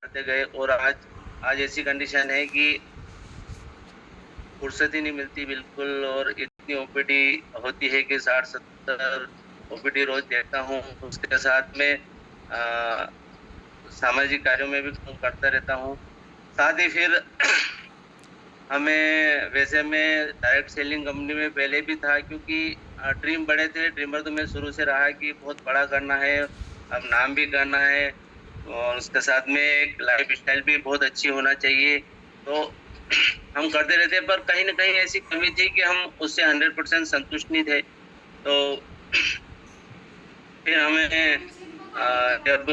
करते गए और आज आज ऐसी कंडीशन है कि फुर्सत ही नहीं मिलती बिल्कुल और इतनी ओपीडी होती है कि 60-70 ओपीडी रोज देखता हूँ। उसके साथ में सामाजिक कार्यों में भी करता रहता हूँ। साथ ही फिर हमें वैसे मैं डायरेक्ट सेलिंग कंपनी में पहले भी था क्योंकि ड्रीम बड़े थे। ड्रीमर तो मैं शुरू से रहा कि बहुत बड़ा करना है, अब नाम भी करना है और उसके साथ में एक लाइफ स्टाइल भी बहुत अच्छी होना चाहिए। तो हम करते रहते पर कहीं न कहीं ऐसी कमी थी कि हम उससे 100% संतुष्ट नहीं थे। तो फिर हमें जब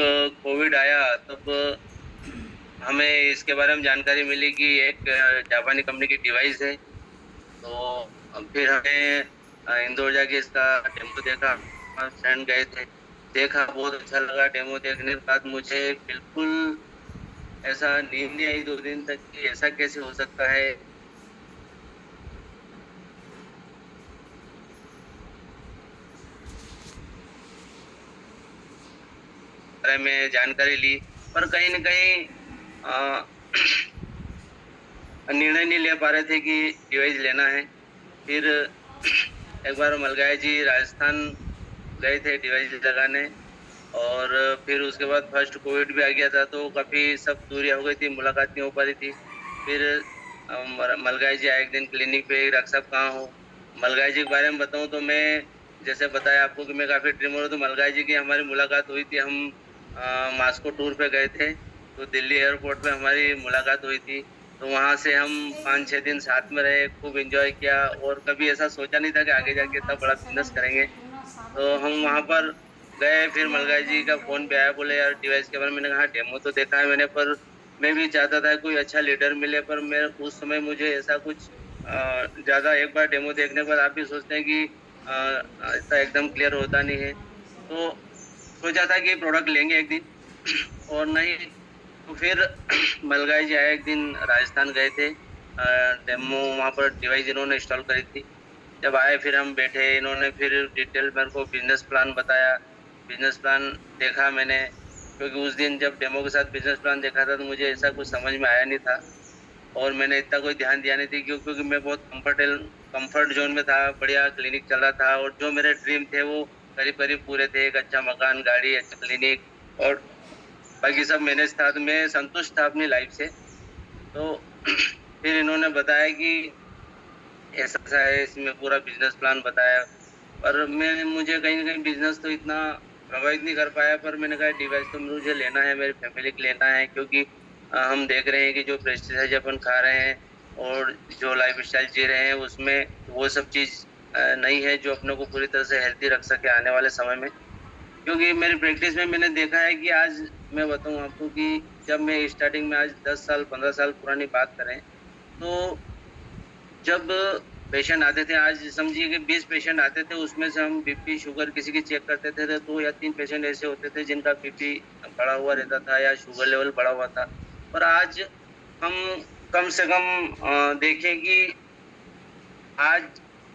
कोविड आया तब हमें इसके बारे में जानकारी मिली कि एक जापानी कंपनी की डिवाइस है। तो फिर हमने इंदौर जाके इसका डेमो देखा, फ्रेंड गए थे, देखा बहुत अच्छा लगा। डेमो देखने के बाद मुझे बिल्कुल ऐसा नींद नहीं आई 2 दिन तक कि ऐसा कैसे हो सकता है। बारे में जानकारी ली, पर कहीं न कहीं अ, निर्णय नहीं ले पा रहे थे कि डिवाइस लेना है। फिर एक बार मलगाय जी राजस्थान गए थे डिवाइस लगाने और फिर उसके बाद फर्स्ट कोविड भी आ गया था तो काफ़ी सब दूरियाँ हो गई थी, मुलाकात नहीं हो पा रही थी। फिर मलगाय जी आए एक दिन क्लिनिक पे, डॉक्टर साहब कहाँ हो? मलगाय जी के बारे में बताऊँ तो मैं जैसे बताया आपको कि मैं काफ़ी ड्रीमर हूँ, तो मलगाय जी की हमारी मुलाकात हुई थी। हम मास्को टूर पे गए थे, तो दिल्ली एयरपोर्ट पे हमारी मुलाकात हुई थी। तो वहाँ से हम 5-6 दिन साथ में रहे, खूब एन्जॉय किया और कभी ऐसा सोचा नहीं था कि आगे जाके इतना बड़ा बिज़नेस करेंगे। तो हम वहाँ पर गए, फिर मलगाई जी का फ़ोन पे आया, बोले यार डिवाइस के बारे में। मैंने कहा डेमो तो देखा है मैंने, पर मैं भी चाहता था कोई अच्छा लीडर मिले, पर मैं उस समय मुझे ऐसा कुछ ज़्यादा एक बार डेमो देखने के बाद आप भी सोचते हैं कि ऐसा एकदम क्लियर होता नहीं है। तो सोचा था कि प्रोडक्ट लेंगे एक दिन और नहीं तो फिर मलगाई जी आए एक दिन राजस्थान गए थे। डेमो वहाँ पर डिवाइस इन्होंने इंस्टॉल करी थी। जब आए फिर हम बैठे, इन्होंने फिर डिटेल मेरे को बिज़नेस प्लान बताया। बिज़नेस प्लान देखा मैंने, क्योंकि उस दिन जब डेमो के साथ बिज़नेस प्लान देखा था तो मुझे ऐसा कुछ समझ में आया नहीं था और मैंने इतना कोई ध्यान दिया नहीं थी क्योंकि मैं बहुत कम्फर्ट ज़ोन में था, बढ़िया क्लिनिक चल रहा था और जो मेरे ड्रीम थे वो करीब-करीब पूरे थे। एक अच्छा मकान, गाड़ी, अच्छा क्लिनिक और बाकी सब मैनेज था, तो मैं संतुष्ट था अपनी लाइफ़ से। तो फिर इन्होंने बताया कि ऐसा-ऐसा है, इसमें पूरा बिज़नेस प्लान बताया। पर मुझे कहीं न कहीं बिज़नेस तो इतना प्रभावित नहीं कर पाया, पर मैंने कहा डिवाइस तो मुझे लेना है, मेरी फैमिली को लेना है क्योंकि हम देख रहे हैं कि जो पेस्टिसाइड अपन खा रहे हैं और जो लाइफ़स्टाइल जी रहे हैं उसमें वो सब चीज़ नहीं है जो अपने को पूरी तरह से हेल्दी रख सके आने वाले समय में। क्योंकि मेरी प्रैक्टिस में मैंने देखा है कि आज मैं बताऊँ आपको कि जब मैं स्टार्टिंग में आज 10 साल, 15 साल पुरानी बात करें, तो जब पेशेंट आते थे, आज समझिए कि 20 पेशेंट आते थे, उसमें से हम बीपी, शुगर किसी की चेक करते थे, तो 2 या 3 पेशेंट ऐसे होते थे जिनका बीपी बढ़ा हुआ रहता था या शुगर लेवल बढ़ा हुआ था। पर आज हम कम से कम देखें कि आज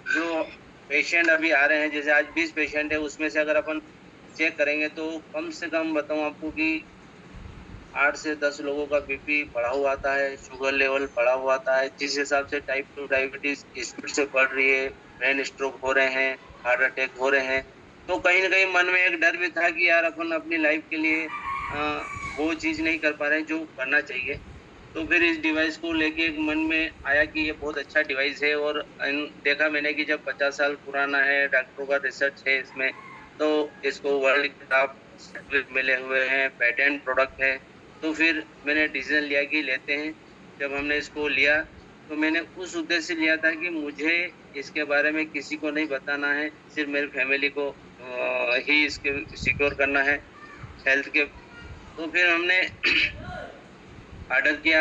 जो पेशेंट अभी आ रहे हैं, जैसे आज 20 पेशेंट है, उसमें से अगर अपन चेक करेंगे तो कम से कम बताऊँ आपको कि 8 से 10 लोगों का बीपी बढ़ा हुआ आता है, शुगर लेवल बढ़ा हुआ आता है, जिस हिसाब से टाइप 2 डायबिटीज़ स्पीड से बढ़ रही है, ब्रेन स्ट्रोक हो रहे हैं, हार्ट अटैक हो रहे हैं। तो कहीं न कहीं मन में एक डर भी था कि यार अपन अपनी लाइफ़ के लिए वो चीज़ नहीं कर पा रहे हैं जो करना चाहिए। तो फिर इस डिवाइस को लेके एक मन में आया कि ये बहुत अच्छा डिवाइस है और देखा मैंने कि जब 50 साल पुराना है, डॉक्टरों का रिसर्च है इसमें, तो इसको वर्ल्ड के टॉप सर्टिफ़िकेट मिले हुए हैं, पेटेंट प्रोडक्ट है। तो फिर मैंने डिसीज़न लिया कि लेते हैं। जब हमने इसको लिया, तो मैंने उस उद्देश्य से लिया था कि मुझे इसके बारे में किसी को नहीं बताना है, सिर्फ़ मेरी फैमिली को ही इसके सिक्योर करना है हेल्थ के। तो फिर हमने ऑर्डर किया,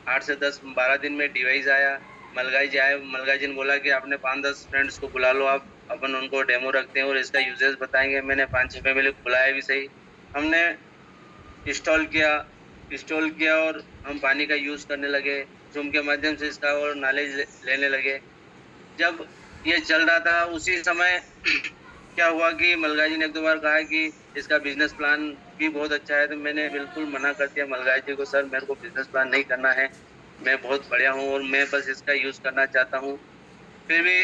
8 से 10-12 दिन में डिवाइस आया। मलगाई जी आए, मलगाई जी ने बोला कि अपने 5-10 फ्रेंड्स को बुला लो आप, अपन उनको डेमो रखते हैं और इसका यूसेज बताएँगे। मैंने 5-6 फैमिली को बुलाया भी सही। हमने इंस्टॉल किया इंस्टॉल किया और हम पानी का यूज़ करने लगे, ज़ूम के माध्यम से इसका और नॉलेज लेने लगे। जब ये चल रहा था उसी समय क्या हुआ कि मलका जी ने एक दो बार कहा कि इसका बिजनेस प्लान भी बहुत अच्छा है। तो मैंने बिल्कुल मना कर दिया मलगाय जी को, सर मेरे को बिजनेस प्लान नहीं करना है, मैं बहुत बढ़िया हूँ और मैं बस इसका यूज करना चाहता हूँ। फिर भी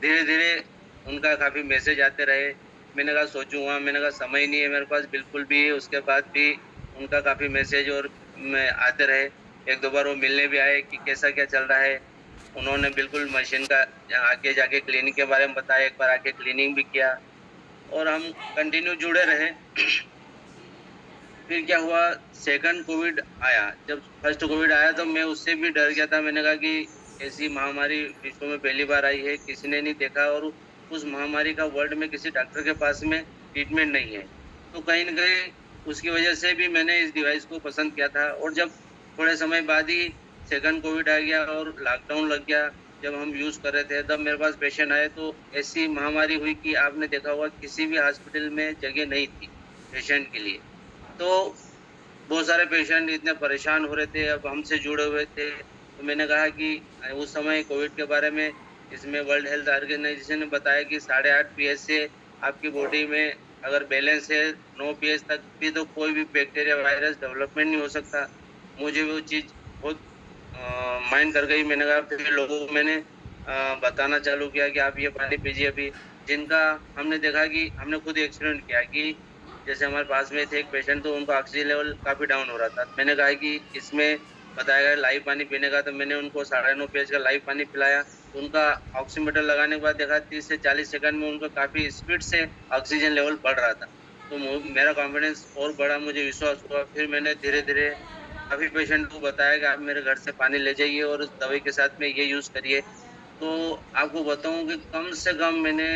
धीरे धीरे उनका काफी मैसेज आते रहे। मैंने कहा सोचूंगा, मैंने कहा समय नहीं है मेरे पास बिल्कुल भी। उसके बाद भी उनका काफी मैसेज और मैं आते रहे। एक दो बार वो मिलने भी आए कि कैसा क्या चल रहा है। उन्होंने बिल्कुल मशीन का आके जाके क्लीनिंग के बारे में बताया, एक बार आके क्लीनिंग भी किया और हम कंटिन्यू जुड़े रहे। फिर क्या हुआ, सेकंड कोविड आया। जब फर्स्ट कोविड आया तो मैं उससे भी डर गया था। मैंने कहा कि ऐसी महामारी विश्व में पहली बार आई है, किसी ने नहीं देखा और उस महामारी का वर्ल्ड में किसी डॉक्टर के पास में ट्रीटमेंट नहीं है। तो कहीं न कहीं उसकी वजह से भी मैंने इस डिवाइस को पसंद किया था। और जब थोड़े समय बाद ही सेकंड कोविड आ गया और लॉकडाउन लग गया, जब हम यूज कर रहे थे तब मेरे पास पेशेंट आए तो ऐसी महामारी हुई कि आपने देखा होगा किसी भी हॉस्पिटल में जगह नहीं थी पेशेंट के लिए। तो बहुत सारे पेशेंट इतने परेशान हो रहे थे, अब हमसे जुड़े हुए थे। तो मैंने कहा कि उस समय कोविड के बारे में इसमें वर्ल्ड हेल्थ ऑर्गेनाइजेशन ने बताया कि 8.5 पीएच से आपकी बॉडी में अगर बैलेंस है 9 पीएच तक भी तो कोई भी बैक्टीरिया वायरस डेवलपमेंट नहीं हो सकता। मुझे वो चीज़ बहुत माइंड कर गई। मैंने कहा फिर लोगों को मैंने बताना चालू किया कि आप ये पानी पीजिए अभी। जिनका हमने देखा कि हमने खुद एक्सपेरिमेंट किया कि जैसे हमारे पास में थे एक पेशेंट तो उनका ऑक्सीजन लेवल काफी डाउन हो रहा था। मैंने कहा कि इसमें बताया गया लाइव पानी पीने का, तो मैंने उनको 9.5 पीएच का लाइव पानी पिलाया। तो उनका ऑक्सीमीटर लगाने के बाद देखा 30 से 40 सेकंड में उनका काफी स्पीड से ऑक्सीजन लेवल बढ़ रहा था। तो मेरा कॉन्फिडेंस और बढ़ा, मुझे विश्वास हुआ। फिर मैंने धीरे धीरे काफी पेशेंट को बताया कि आप मेरे घर से पानी ले जाइए और उस दवाई के साथ में ये यूज करिए। तो आपको बताऊं कि कम से कम मैंने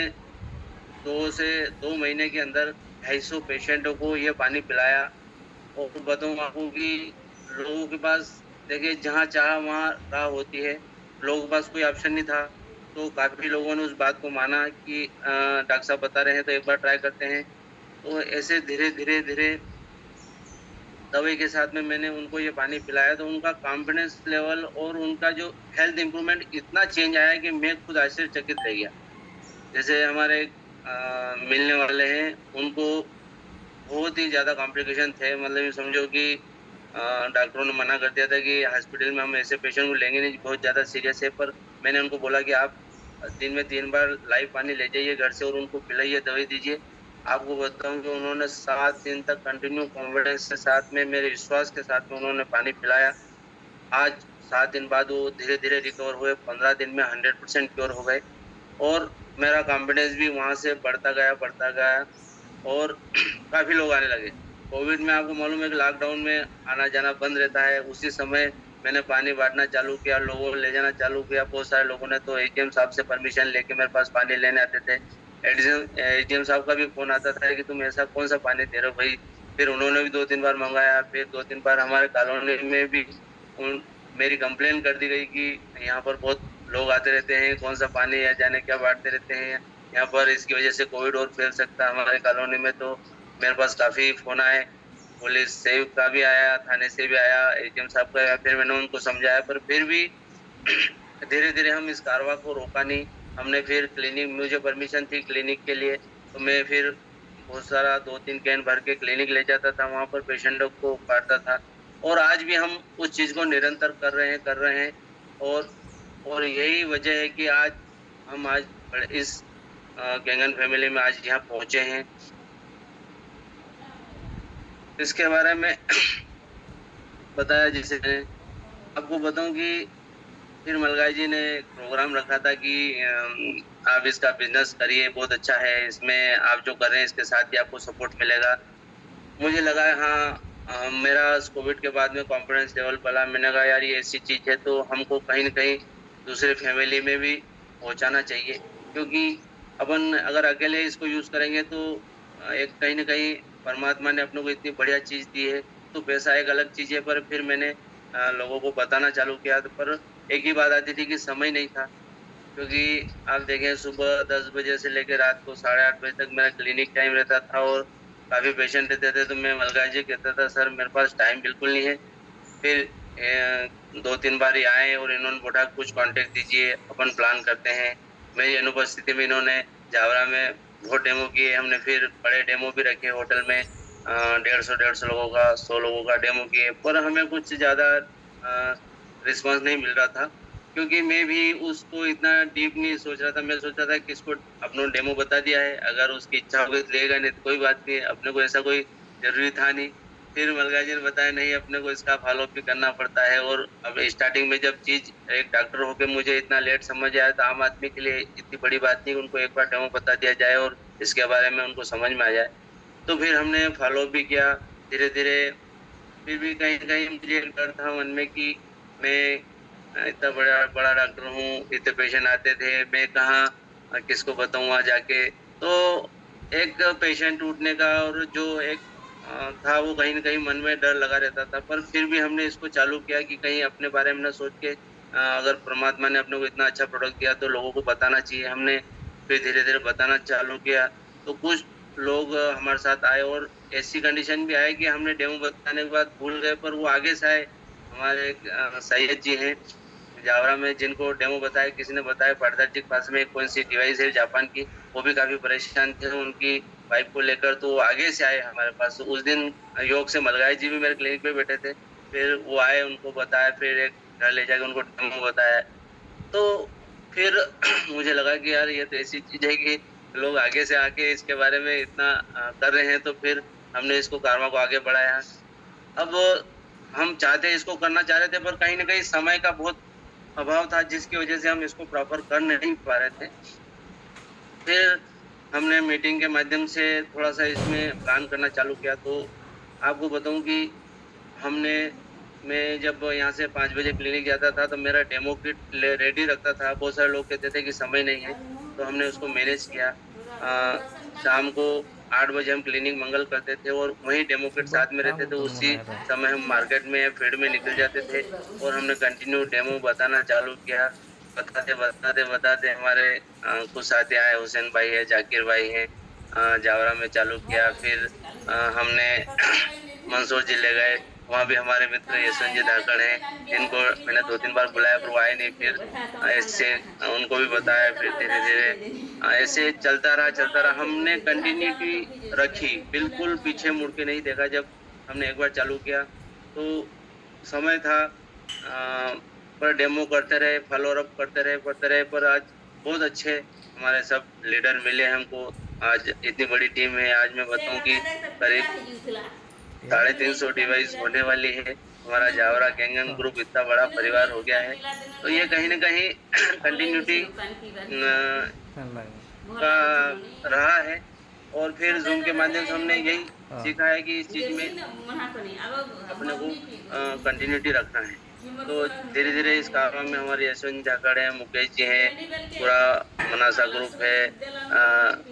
2 महीने के अंदर 250 पेशेंटों को ये पानी पिलाया। और बताऊं आपको कि लोगों के पास देखिए जहाँ चाह वहाँ राह होती है, लोगों के पास कोई ऑप्शन नहीं था। तो काफी लोगों ने उस बात को माना कि डॉक्टर साहब बता रहे हैं तो एक बार ट्राई करते हैं। तो ऐसे धीरे धीरे धीरे दवाई के साथ में मैंने उनको ये पानी पिलाया तो उनका कॉन्फिडेंस लेवल और उनका जो हेल्थ इंप्रूवमेंट इतना चेंज आया कि मैं खुद आश्चर्यचकित रह गया। जैसे हमारे मिलने वाले हैं, उनको बहुत ही ज़्यादा कॉम्प्लिकेशन थे। मतलब ये समझो कि डॉक्टरों ने मना कर दिया था कि हॉस्पिटल में हम ऐसे पेशेंट को लेंगे नहीं, बहुत ज़्यादा सीरियस है। पर मैंने उनको बोला कि आप दिन में 3 बार लाइव पानी ले जाइए घर से और उनको पिलाइए, दवाई दीजिए। आपको बताऊँ कि उन्होंने 7 दिन तक कंटिन्यू कॉन्फिडेंस के साथ में, मेरे विश्वास के साथ में उन्होंने पानी पिलाया। आज 7 दिन बाद वो धीरे-धीरे रिकवर हुए, 15 दिन में 100% क्योर हो गए और मेरा कॉन्फिडेंस भी वहाँ से बढ़ता गया और काफ़ी लोग आने लगे। कोविड में आपको मालूम है कि लॉकडाउन में आना-जाना बंद रहता है। उसी समय मैंने पानी बाँटना चालू किया, लोगों को ले जाना चालू किया। बहुत सारे लोगों ने तो एसडीएम साहब से परमिशन लेके मेरे पास पानी लेने आते थे। एसडीएम साहब का भी फ़ोन आता था कि तुम ऐसा कौन-सा पानी दे रहे हो भई? फिर उन्होंने भी 2-3 बार मँगाया, फिर 2-3 बार हमारे कॉलोनी में भी उन मेरी कंप्लेन कर दी गई कि यहाँ पर बहुत लोग आते रहते हैं, कौन-सा पानी है, जाने क्या बाँटते रहते हैं। यहाँ पर इसकी वजह से कोविड और फैल सकता है हमारे कॉलोनी में। तो मेरे पास काफ़ी फ़ोन आए, पुलिस से का भी आया, थाने से भी आया, एसडीएम साहब का आया। फिर मैंने उनको समझाया पर फिर भी धीरे-धीरे हम इस कार्रवाई को रोका नहीं। हमने फिर क्लिनिक, मुझे परमिशन थी क्लिनिक के लिए, तो मैं फिर बहुत सारा 2-3 कैन भर के क्लिनिक ले जाता था, वहाँ पर पेशेंटों को बाँटता था। और आज भी हम उस चीज़ को निरंतर कर रहे हैं। और यही वजह है कि आज इस केंगन फैमिली में आज यहाँ पहुँचे हैं। इसके बारे में बताया जैसे आपको बताऊँ कि फिर मलगाई जी ने एक प्रोग्राम रखा था कि आप इसका बिज़नेस करिए, बहुत अच्छा है, इसमें आप जो कर रहे हैं इसके साथ ही आपको सपोर्ट मिलेगा। मुझे लगा हाँ, मेरा कोविड के बाद में कॉन्फिडेंस लेवल बढ़ा। मैंने कहा यार ये ऐसी चीज़ है तो हमको कहीं न कहीं दूसरे फैमिली में भी पहुँचाना चाहिए। क्योंकि अपन अगर अकेले इसको यूज़ करेंगे तो एक कहीं न कहीं परमात्मा ने अपने को इतनी बढ़िया चीज़ दी है, तो पैसा एक अलग चीज़ है। पर फिर मैंने लोगों को बताना चालू किया तो पर एक ही बात आती थी कि समय नहीं था। क्योंकि आप देखें सुबह 10 बजे से लेके रात को 8:30 बजे तक मेरा क्लिनिक टाइम रहता था और काफ़ी पेशेंट रहते थे। तो मैं मलकाज जी कहता था सर मेरे पास टाइम बिल्कुल नहीं है। फिर 2-3 बार ये आए और इन्होंने बोला कुछ कॉन्टैक्ट दीजिए, अपन प्लान करते हैं। मेरी अनुपस्थिति में इन्होंने जावरा में बहुत डेमो किए हमने, फिर बड़े डेमो भी रखे होटल में, 150 लोगों का, 100 लोगों का डेमो किए, पर हमें कुछ ज़्यादा रिस्पॉन्स नहीं मिल रहा था, क्योंकि मैं भी उसको इतना डीप नहीं सोच रहा था। मैं सोच रहा था कि इसको अपना डेमो बता दिया है, अगर उसकी इच्छा होगी तो लेगा, नहीं तो कोई बात नहीं, अपने को ऐसा कोई जरूरी था नहीं। फिर मलका जी ने बताया नहीं, अपने को इसका फॉलो भी करना पड़ता है, और अब स्टार्टिंग में जब चीज एक डॉक्टर होके मुझे इतना लेट समझ आया, तो आम आदमी के लिए इतनी बड़ी बात नहीं, उनको एक बार डेमो बता दिया जाए और इसके बारे में उनको समझ में आ जाए। तो फिर हमने फॉलो भी किया धीरे धीरे। फिर भी कहीं कहीं मुझे एक डर था मन में कि मैं इतना बड़ा बड़ा डॉक्टर हूँ, इतने पेशेंट आते थे, मैं कहाँ किसको बताऊँ वहाँ जाके। तो एक पेशेंट उठने का और जो एक था, वो कहीं ना कहीं मन में डर लगा रहता था। पर फिर भी हमने इसको चालू किया कि कहीं अपने बारे में न सोच के, अगर परमात्मा ने अपने को इतना अच्छा प्रोडक्ट दिया तो लोगों को बताना चाहिए। हमने फिर धीरे धीरे बताना चालू किया, तो कुछ लोग हमारे साथ आए, और ऐसी कंडीशन भी आई कि हमने डेमो बताने के बाद भूल गए, पर वो आगे से आए। हमारे एक सैयद जी हैं जावरा में, जिनको डेमो बताया, किसी ने बताया पर्दार जी के पास में कौन सी डिवाइस है जापान की, वो भी काफी परेशान थे उनकी वाइफ को लेकर, तो वो आगे से आए हमारे पास। तो उस दिन योग से मलगाई जी भी मेरे क्लिनिक पे बैठे थे, फिर वो आए, उनको बताया, फिर एक घर ले जाके उनको डेमो बताया। तो फिर मुझे लगा कि यार ये तो ऐसी चीज है कि लोग आगे से आके इसके बारे में इतना कर रहे हैं, तो फिर हमने इसको कारमा को आगे बढ़ाया। अब हम चाहते इसको करना चाह रहे थे, पर कहीं ना कहीं समय का बहुत अभाव था, जिसकी वजह से हम इसको प्रॉपर कर नहीं पा रहे थे। फिर हमने मीटिंग के माध्यम से थोड़ा सा इसमें प्लान करना चालू किया। तो आपको बताऊं कि हमने मैं जब यहाँ से 5 बजे क्लिनिक जाता था, तो मेरा डेमो किट रेडी रखता था। बहुत सारे लोग कहते थे कि समय नहीं है, तो हमने उसको मैनेज किया। शाम को 8 बजे हम क्लिनिक मंगल करते थे, और वही डेमो किट साथ में रहते थे। उसी समय हम मार्केट में या फील्ड में निकल जाते थे, और हमने कंटिन्यू डेमो बताना चालू किया। बताते बताते बताते हमारे कुछ साथी आए, हुसैन भाई है, जाकिर भाई है, जावरा में चालू किया। फिर हमने मंदसौर जिले गए, वहाँ भी हमारे मित्र यशवंत जी धाकड़ हैं, जिनको मैंने 2-3 बार बुलाया, पर वो आए नहीं। फिर ऐसे उनको भी बताया। फिर धीरे धीरे ऐसे चलता रहा। हमने कंटिन्यूटी रखी, बिल्कुल पीछे मुड़ के नहीं देखा। जब हमने एक बार चालू किया तो समय था, पर डेमो करते रहे, पर आज बहुत अच्छे हमारे सब लीडर मिले हमको। आज इतनी बड़ी टीम है। आज मैं बताऊं कि करीब 350 डिवाइस होने वाली है। हमारा जावरा गैंगन ग्रुप इतना बड़ा परिवार हो गया है। तो ये कहीं ना कहीं कंटिन्यूटी का रहा है। और फिर जूम के माध्यम से हमने यही सीखा है कि इस चीज में अपने को कंटिन्यूटी रखना है। तो धीरे धीरे इस काम में हमारे यशवंत जाखड़ है, मुकेश जी है, पूरा मनासा ग्रुप है,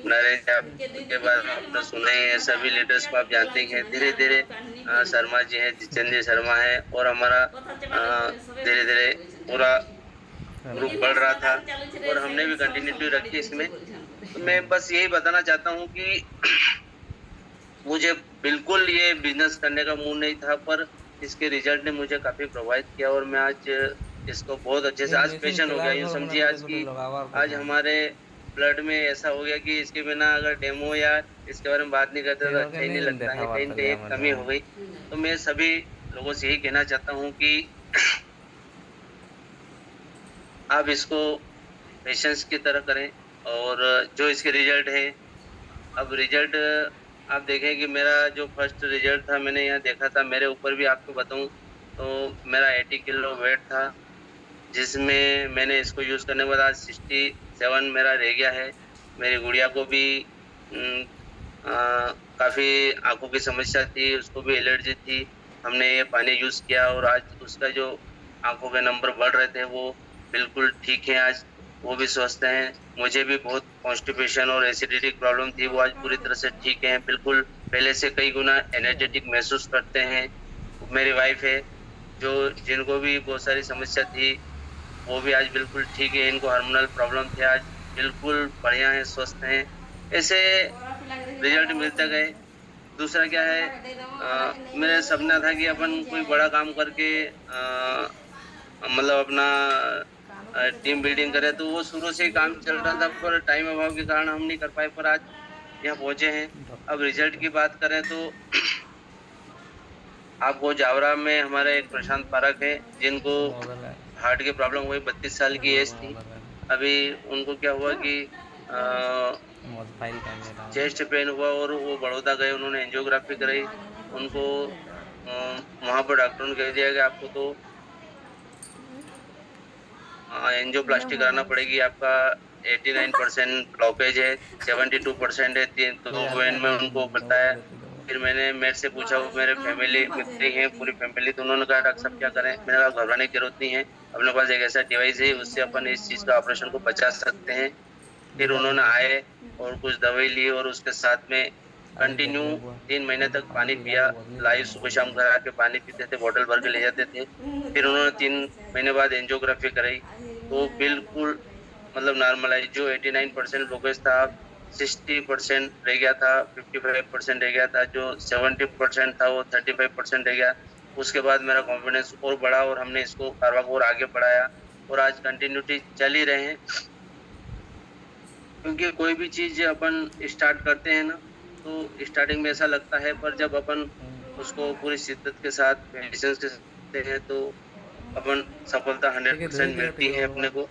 नरेंद्र के बारे में आपने सुना ही है, सभी लीडर्स को आप जानते ही हैं। धीरे धीरे शर्मा जी है, जितेंद्र शर्मा है, और हमारा धीरे धीरे पूरा ग्रुप बढ़ रहा था, और हमने भी कंटिन्यूटी रखी इसमें। तो मैं बस यही बताना चाहता हूँ कि मुझे बिल्कुल ये बिजनेस करने का मूड नहीं था, पर इसके रिजल्ट ने मुझे काफी प्रभावित किया, और मैं आज इसको बहुत अच्छे से आज पेशेंट हो गया। यूँ समझिए आज हमारे ब्लड में ऐसा हो गया कि इसके बिना अगर डेमो या इसके बारे में बात नहीं करते तो अच्छा ही नहीं लगता है, कहीं ना कहीं एक कमी हो गई। तो मैं सभी लोगों से यही कहना चाहता हूँ कि आप इसको पेशेंस की तरह करें, और जो इसके रिजल्ट है, अब रिजल्ट आप देखें कि मेरा जो फर्स्ट रिजल्ट था, मैंने यहाँ देखा था, मेरे ऊपर भी आपको बताऊं तो मेरा 80 किलो वेट था, जिसमें मैंने इसको यूज करने के बाद आज 67 मेरा रह गया है। मेरी गुड़िया को भी काफी आंखों की समस्या थी, उसको भी एलर्जी थी। हमने ये पानी यूज किया, और आज उसका जो आंखों के नंबर बढ़ रहे थे वो बिल्कुल ठीक है। आज वो भी स्वस्थ हैं। मुझे भी बहुत कॉन्स्टिपेशन और एसिडिटी प्रॉब्लम थी, वो आज पूरी तरह से ठीक है, बिल्कुल पहले से कई गुना एनर्जेटिक महसूस करते हैं। मेरी वाइफ है, जो जिनको भी बहुत सारी समस्या थी, वो भी आज बिल्कुल ठीक है। इनको हार्मोनल प्रॉब्लम थे, आज बिल्कुल बढ़िया है, स्वस्थ हैं। ऐसे रिजल्ट मिलते गए। दूसरा क्या है, मेरा सपना था कि अपन कोई बड़ा काम करके मतलब अपना टीम बिल्डिंग करे, तो वो शुरू से ही काम चल रहा था, पर टाइम अभाव के कारण हम नहीं कर पाए, पर आज यहाँ पहुंचे हैं। अब रिजल्ट की बात करें तो आपको जावरा में हमारे एक प्रशांत पारक है, जिनको हार्ट की प्रॉब्लम हुई, 32 साल की एज थी। अभी उनको क्या हुआ कि चेस्ट पेन हुआ और वो बड़ौदा गए, उन्होंने एंजियोग्राफी कराई। उनको वहां पर डॉक्टरों ने कह दिया कि आपको तो एंजियोप्लास्टी कराना पड़ेगी, आपका 89% ब्लॉकेज है, 72% है। तो वेन में उनको बताया। फिर मैंने मेरे से पूछा, वो मेरे फैमिली मित्र हैं, पूरी फैमिली, तो उन्होंने कहा डॉक्टर साहब क्या करें। मैंने कहा घबराने की जरूरत नहीं है, अपने पास एक ऐसा डिवाइस है, उससे अपन इस चीज का ऑपरेशन को बचा सकते हैं। फिर उन्होंने आए और कुछ दवाई ली और उसके साथ में कंटिन्यू 3 महीने तक पानी पिया। लाइव सुबह शाम घर आके पानी पीते थे, बोतल भर के ले जाते थे। फिर उन्होंने 3 महीने बाद एंजियोग्राफी कराई, तो बिल्कुल मतलब नॉर्मलाइज, जो 89% ब्लॉकेज था 60% रह गया था, 55% रह गया था, जो 70% था वो 35% रह गया। उसके बाद मेरा कॉन्फिडेंस और बढ़ा और हमने इसको कारवा को और आगे बढ़ाया और आज कंटिन्यूटी चल ही रहे हैं। क्योंकि कोई भी चीज अपन स्टार्ट करते हैं ना, तो स्टार्टिंग में ऐसा लगता है, पर जब अपन उसको पूरी शिद्दत के साथ पेशेंस के साथ हैं, तो अपन सफलता 100% मिलती है अपने को।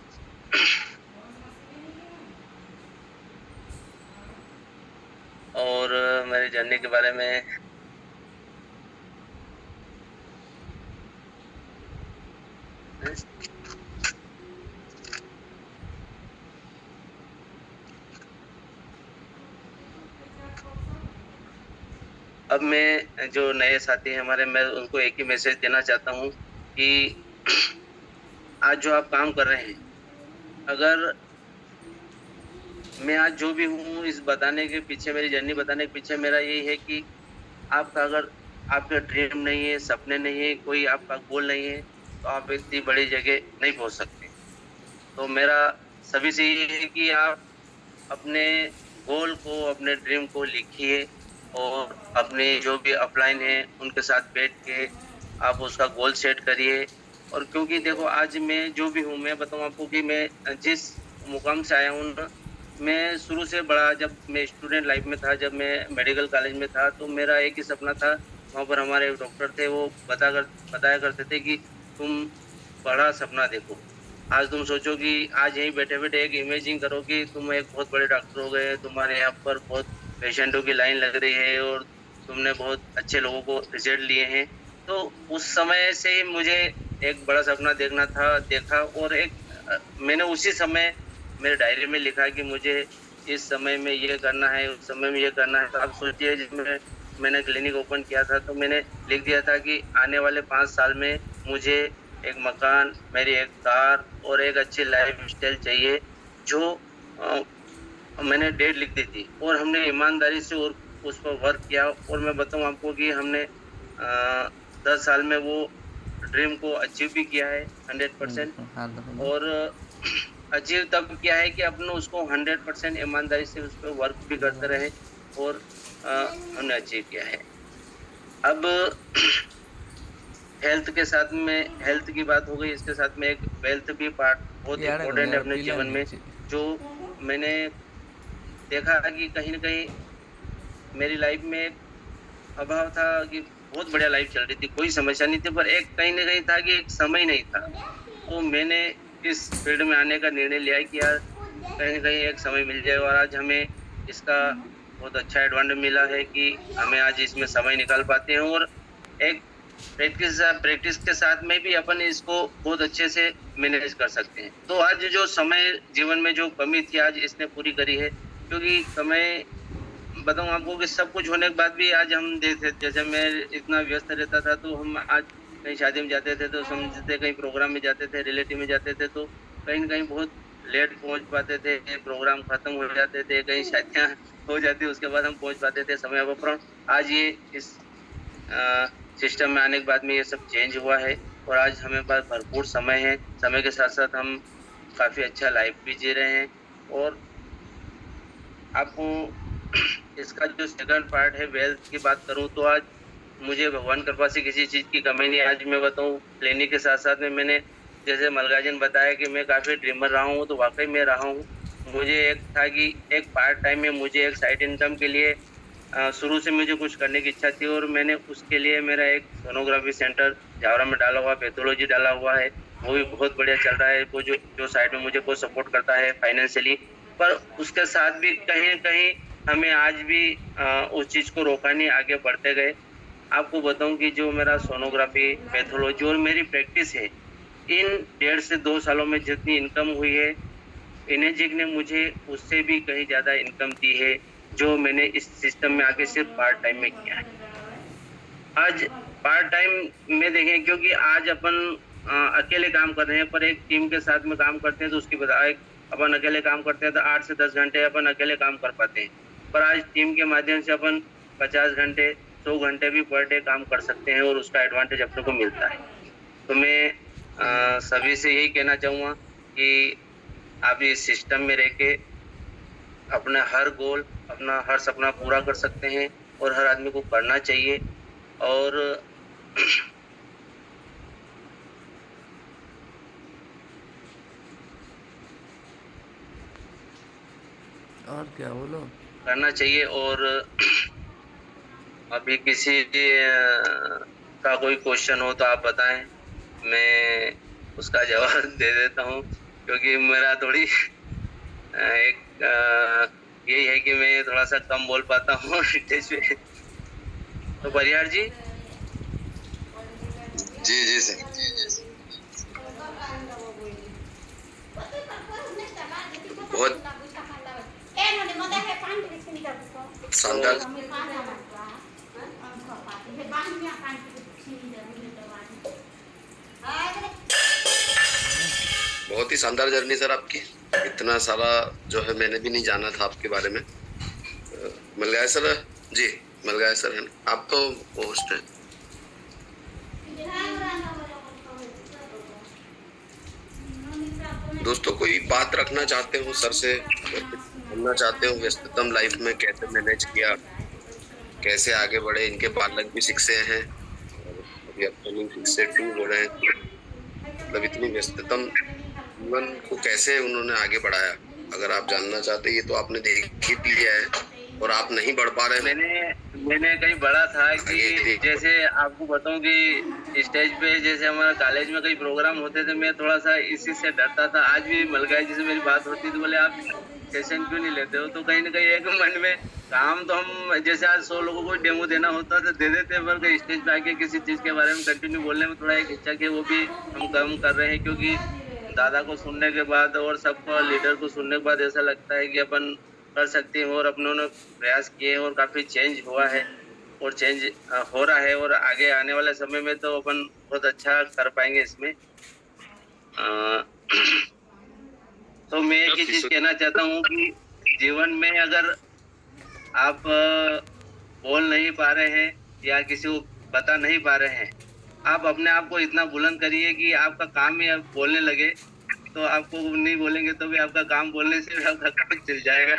और मेरी जर्नी के बारे में अब मैं जो नए साथी हैं हमारे, मैं उनको एक ही मैसेज देना चाहता हूँ कि आज जो आप काम कर रहे हैं, अगर मैं आज जो भी हूँ, इस बताने के पीछे, मेरी जर्नी बताने के पीछे मेरा यही है कि आपका अगर आपका ड्रीम नहीं है, सपने नहीं है, कोई आपका गोल नहीं है, तो आप इतनी बड़ी जगह नहीं पहुंच सकते। तो मेरा सभी से ये है कि आप अपने गोल को, अपने ड्रीम को लिखिए और अपने जो भी अपलाइन है उनके साथ बैठ के आप उसका गोल सेट करिए। और क्योंकि देखो आज मैं जो भी हूँ, मैं बताऊँ आपको कि मैं जिस मुकाम से आया हूँ ना, मैं शुरू से बड़ा, जब मैं स्टूडेंट लाइफ में था, जब मैं मेडिकल कॉलेज में था, तो मेरा एक ही सपना था। वहाँ पर हमारे एक डॉक्टर थे, वो बताया करते थे कि तुम बड़ा सपना देखो। आज तुम सोचो कि आज यहीं बैठे बैठे एक इमेजिन करो कि तुम एक बहुत बड़े डॉक्टर हो गए, तुम्हारे यहाँ पर बहुत पेशेंटों की लाइन लग रही है और तुमने बहुत अच्छे लोगों को रिजल्ट लिए हैं। तो उस समय से ही मुझे एक बड़ा सपना देखना था, देखा, और मैंने उसी समय मेरे डायरी में लिखा कि मुझे इस समय में ये करना है, उस समय में ये करना है। तो आप सोचिए, जिसमें मैंने क्लिनिक ओपन किया था, तो मैंने लिख दिया था कि आने वाले 5 साल में मुझे एक मकान, मेरी एक कार और एक अच्छी लाइफ स्टाइल चाहिए, जो मैंने डेट लिख दी थी और हमने ईमानदारी से और उस पर वर्क किया। और मैं बताऊं आपको कि हमने 10 साल में वो ड्रीम को अचीव भी किया है 100%। और अचीव तब किया है कि अपने उसको 100% ईमानदारी से उस पर वर्क भी करते रहे और हमने अचीव किया है। अब हेल्थ के साथ में, हेल्थ की बात हो गई, इसके साथ में एक वेल्थ भी पार्ट बहुत इम्पोर्टेंट है अपने जीवन में, जो मैंने देखा कि कहीं ना कहीं मेरी लाइफ में अभाव था कि बहुत बढ़िया लाइफ चल रही थी, कोई समस्या नहीं थी, पर एक कहीं ना कहीं था कि एक समय नहीं था। तो मैंने इस फील्ड में आने का निर्णय लिया कि यार कहीं ना कहीं एक समय मिल जाए, और आज हमें इसका बहुत अच्छा एडवांटेज मिला है कि हमें आज इसमें समय निकाल पाते हैं और एक प्रैक्टिस के साथ में भी अपन इसको बहुत अच्छे से मैनेज कर सकते हैं। तो आज जो समय जीवन में जो कमी थी, आज इसने पूरी करी है। क्योंकि समय बताऊं आपको कि सब कुछ होने के बाद भी आज हम देखते, जैसे मैं इतना व्यस्त रहता था, तो हम आज कहीं शादी में जाते थे तो समझते, कहीं प्रोग्राम में जाते थे, रिलेटिव में जाते थे, तो कहीं ना कहीं बहुत लेट पहुंच पाते थे, प्रोग्राम खत्म हो जाते थे, कहीं शादियां हो जाती, उसके बाद हम पहुंच पाते थे समय पर। आज ये इस सिस्टम में आने के बाद में ये सब चेंज हुआ है और आज हमें पास भरपूर समय है। समय के साथ साथ हम काफी अच्छा लाइफ भी जी रहे हैं। और आपको इसका जो सेकंड पार्ट है, वेल्थ की बात करूं, तो आज मुझे भगवान कृपा से किसी चीज की कमी नहीं। आज मैं बताऊं, क्लिनिक के साथ साथ में मैंने जैसे मलगा जी ने बताया कि मैं काफ़ी ड्रीमर रहा हूँ, तो वाक़ई में रहा हूँ। मुझे एक था कि एक पार्ट टाइम में मुझे एक साइड इनकम के लिए शुरू से मुझे कुछ करने की इच्छा थी और मैंने उसके लिए मेरा एक सोनोग्राफी सेंटर जावरा में डाला हुआ, पैथोलॉजी डाला हुआ है। वो भी बहुत बढ़िया चल रहा है। वो जो साइड में मुझे बहुत सपोर्ट करता है फाइनेंशियली, पर उसके साथ भी कहीं न कहीं हमें आज भी उस चीज़ को रोका नहीं, आगे बढ़ते गए। आपको बताऊँ कि जो मेरा सोनोग्राफी, पैथोलॉजी और मेरी प्रैक्टिस है, इन 1.5 से 2 सालों में जितनी इनकम हुई है, इनेजिक ने मुझे उससे भी कहीं ज़्यादा इनकम दी है, जो मैंने इस सिस्टम में आके सिर्फ पार्ट टाइम में किया है। आज पार्ट टाइम में देखें, क्योंकि आज अपन अकेले काम कर रहे हैं, पर एक टीम के साथ में काम करते हैं तो उसकी बजाय अपन अकेले काम करते हैं तो 8 से 10 घंटे अपन अकेले काम कर पाते हैं। पर आज टीम के माध्यम से अपन 50 घंटे, 100 घंटे भी पर डे काम कर सकते हैं और उसका एडवांटेज अपने को मिलता है। तो मैं सभी से यही कहना चाहूँगा कि आप इस सिस्टम में रह के अपना हर गोल, अपना हर सपना पूरा कर सकते हैं और हर आदमी को करना चाहिए। और क्या बोलो करना चाहिए। और अभी किसी का कोई क्वेश्चन हो तो आप बताएं, मैं उसका जवाब दे देता हूँ, क्योंकि मेरा थोड़ी एक यही है कि मैं थोड़ा सा कम बोल पाता हूँ स्टेज पे। तो परिहार जी। जी सर। बहुत शानदार, बहुत ही शानदार जर्नी सर आपकी। इतना सारा जो है मैंने भी नहीं जाना था आपके बारे में। मलगाय सर जी, मलगाय सर है, आप तो होस्ट हैं। दोस्तों कोई बात रखना चाहते हो सर से, जानना चाहते हो व्यस्ततम लाइफ में कैसे मैनेज किया, कैसे आगे बढ़े? इनके बालक भी शिक्षे हैं और अभी अपकमिंग शिक्षे 2 हो रहे हैं, मतलब इतनी व्यस्ततम जीवन को कैसे उन्होंने आगे बढ़ाया? अगर आप जानना चाहते हैं, ये तो आपने देख ही लिया है और आप नहीं बढ़ पा रहे हैं। मैंने कहीं बढ़ा था कि जैसे आपको बताऊं कि स्टेज पे जैसे हमारा कॉलेज में कई प्रोग्राम होते थे, मैं थोड़ा सा इसी से डरता था। आज भी मलगाई जी से मेरी बात होती तो बोले आप सेशन क्यों नहीं लेते हो? तो कहीं ना कहीं एक मन में काम तो हम जैसे आज 100 लोगों को डेमो देना होता तो दे देते, पर कहीं स्टेज पे आके किसी चीज के बारे में कंटिन्यू बोलने में थोड़ा एक हिचक है, वो भी हम कम कर रहे हैं। क्योंकि दादा को सुनने के बाद और सबको लीडर को सुनने के बाद ऐसा लगता है कि अपन कर सकते हैं और अपनों प्रयास किए और काफी चेंज हुआ है और चेंज हो रहा है। और आगे आने वाले समय में तो अपन बहुत अच्छा कर पाएंगे इसमें। तो मैं एक ही चीज कहना चाहता हूँ कि जीवन में अगर आप बोल नहीं पा रहे हैं या किसी को बता नहीं पा रहे हैं, आप अपने आप को इतना बुलंद करिए कि आपका काम ही आप बोलने लगे, तो आपको नहीं बोलेंगे तो भी आपका काम बोलने से भी आपका काम चल जाएगा।